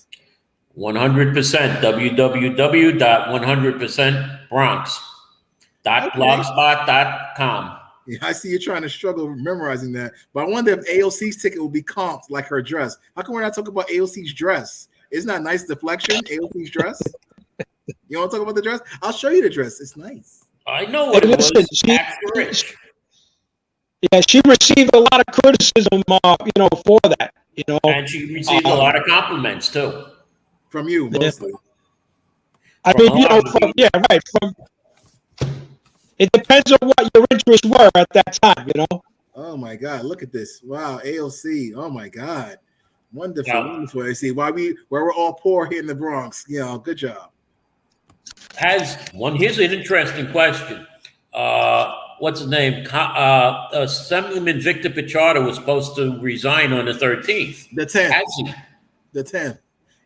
100%. www.100%bronx.blogspot.com.
Yeah, I see you're trying to struggle memorizing that. But I wonder if AOC's ticket will be comped like her dress. How come we're not talking about AOC's dress? Isn't that nice deflection? AOC's dress? You want to talk about the dress? I'll show you the dress. It's nice.
I know what it was.
Yeah, she received a lot of criticism, for that,
And she received a lot of compliments, too.
From you, mostly.
It depends on what your interests were at that time,
Oh, my God. Look at this. Wow, AOC. Oh, my God. Wonderful, wonderful AOC. Why we're all poor here in the Bronx. Good job.
Here's an interesting question. What's his name? Assemblyman Victor Pichard was supposed to resign on the 13th.
The 10th.
Has he?
The 10th.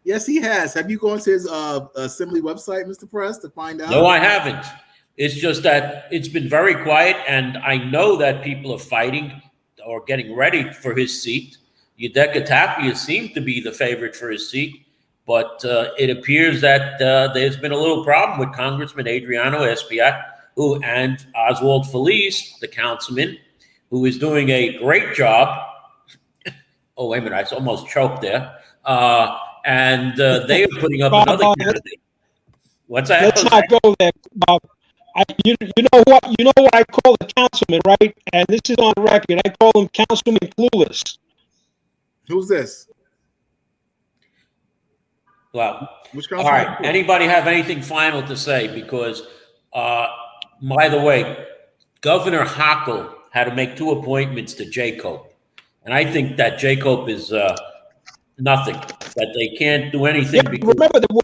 Yes, he has. Have you gone to his assembly website, Mr. Press, to find out?
No, I haven't. It's just that it's been very quiet, and I know that people are fighting or getting ready for his seat. Yudeka Tapia seemed to be the favorite for his seat, but it appears that there's been a little problem with Congressman Adriano Espaillat, and Oswald Feliz, the councilman, who is doing a great job. Oh, wait a minute, I almost choked there. And they are putting up another candidate. What's that?
Let's not go there, Bob. You know what I call the councilman, right? And this is on record. I call him Councilman Clueless.
Who's this?
Well,
Which
all
councilman?
right. Anybody have anything final to say? Because, by the way, Governor Hochul had to make 2 appointments to JCOPE. And I think that JCOPE is nothing, that they can't do anything.
Yeah,
because,
remember, there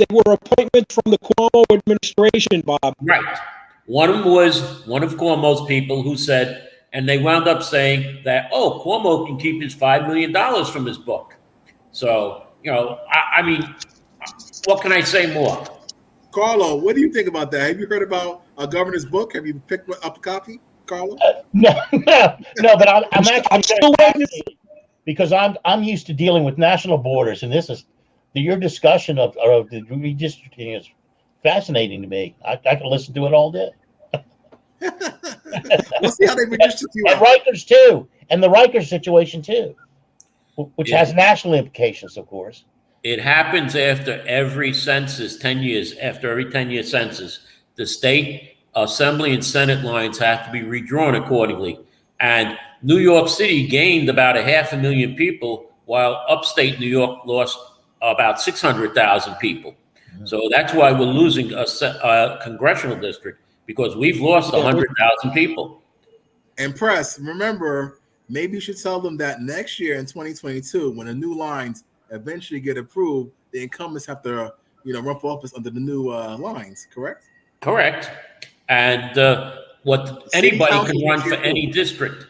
were appointments from the Cuomo administration, Bob.
right. One of them was one of Cuomo's people who said, and they wound up saying that, oh, Cuomo can keep his $5 million from his book. So, I mean, what can I say more?
Carlo, what do you think about that? Have you heard about a governor's book? Have you picked up a copy, Carlo?
No, but I'm actually
I'm still waiting.
because I'm used to dealing with national borders, and your discussion of the redistricting is fascinating to me. I can listen to it all day.
We'll see how they redistribute you
And
out.
Rikers too, and the Rikers situation too, which has national implications, of course.
It happens after every census, 10 years, after every 10-year census, the state assembly and Senate lines have to be redrawn accordingly. And New York City gained about 500,000 people, while upstate New York lost about 600,000 people. So that's why we're losing a congressional district, because we've lost 100,000 people.
And press, remember, maybe you should tell them that next year in 2022, when the new lines eventually get approved, the incumbents have to, run for office under the new lines, correct?
Correct. And anybody can run for any district.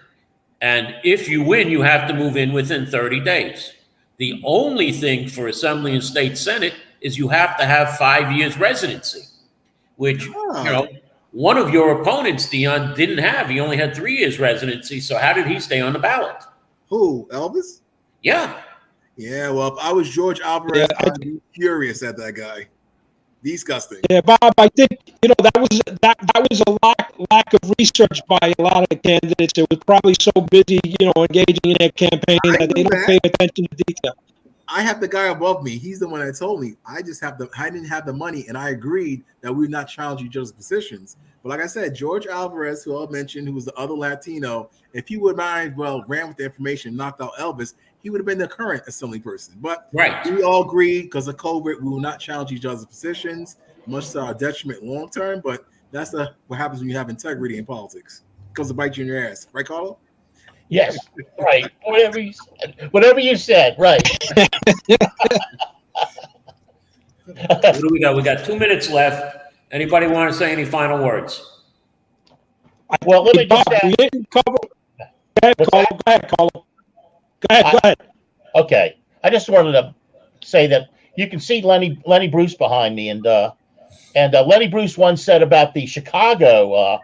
And if you win, you have to move in within 30 days. The only thing for Assembly and State Senate is you have to have 5 years residency, which, one of your opponents, Dion, didn't have. He only had 3 years residency. So how did he stay on the ballot?
Who, Elvis?
Yeah.
Yeah, well, if I was George Alvarez, I'd be furious at that guy. Disgusting.
Yeah, Bob, I think that was a lack of research by a lot of the candidates. It was probably so busy, engaging in their campaign that they don't pay attention to detail.
I have the guy above me. He's the one that told me. I didn't have the money, and I agreed that we would not challenge each other's positions. But like I said, George Alvarez, who I mentioned, who was the other Latino, if he would ran with the information, knocked out Elvis, he would have been the current assembly person. But we all agreed, because of COVID, we will not challenge each other's positions, much to our detriment long term. But that's what happens when you have integrity in politics. It comes to bite you in your ass. Right, Carlo?
Yes, right. Whatever you said, right.
What do we got? We got 2 minutes left. Anybody want to say any final words?
Well, let me just
Bob, we didn't cover. Go ahead, Carlo. Go ahead.
Okay, I just wanted to say that you can see Lenny Bruce behind me, and Lenny Bruce once said about the Chicago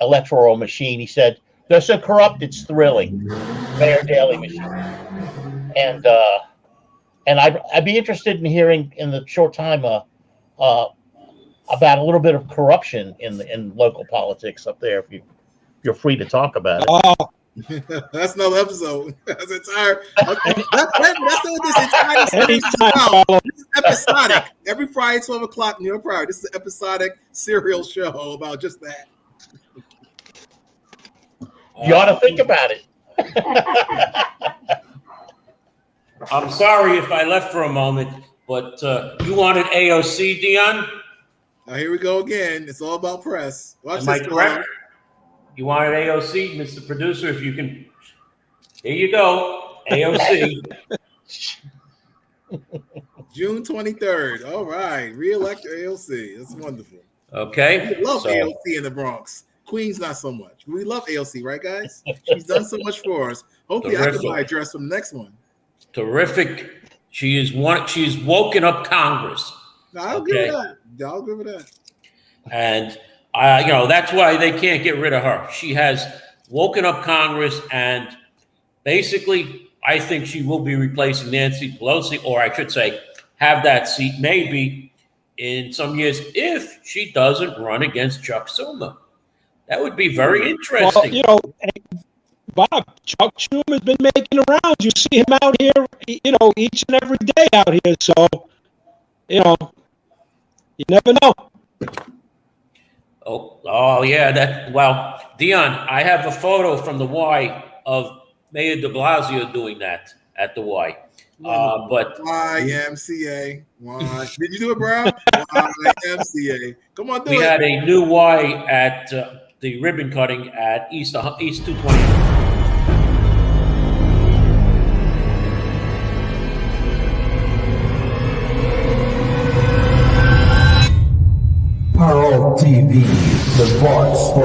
electoral machine. He said, "They're so corrupt, it's thrilling." Mayor Daley machine, and I'd be interested in hearing in the short time about a little bit of corruption in local politics up there. If you're free to talk about it.
That's another episode. That's entire. That's what this entire series is about. This is episodic. Every Friday, 12 o'clock, New York Pride. This is an episodic serial show about just that.
You ought to think about it.
I'm sorry if I left for a moment, but you wanted AOC, Dion?
Now here we go again. It's all about press. Watch
Am I
this,
correct? You wanted AOC, Mr. Producer, if you can. Here you go, AOC.
June 23rd. All right. Re-elect AOC. That's wonderful.
Okay.
We love AOC in the Bronx. Queens, not so much. We love AOC, right, guys? She's done so much for us. Hopefully, I can buy a dress from the next one.
Terrific. She's woken up Congress.
I'll give her that. I'll give her that.
And that's why they can't get rid of her. She has woken up Congress, and basically, I think she will be replacing Nancy Pelosi, or I should say, have that seat maybe in some years if she doesn't run against Chuck Schumer. That would be very interesting.
Well, Bob, Chuck Schumer's been making the rounds. You see him out here, each and every day out here. So, you never know.
Oh yeah. Well, Dion, I have a photo from the Y of Mayor de Blasio doing that at the Y. But
YMCA. Why? Did you do it, bro? YMCA. Come on, do
we
it.
had a new Y at the ribbon cutting at East 220.
Parole TV, the voice for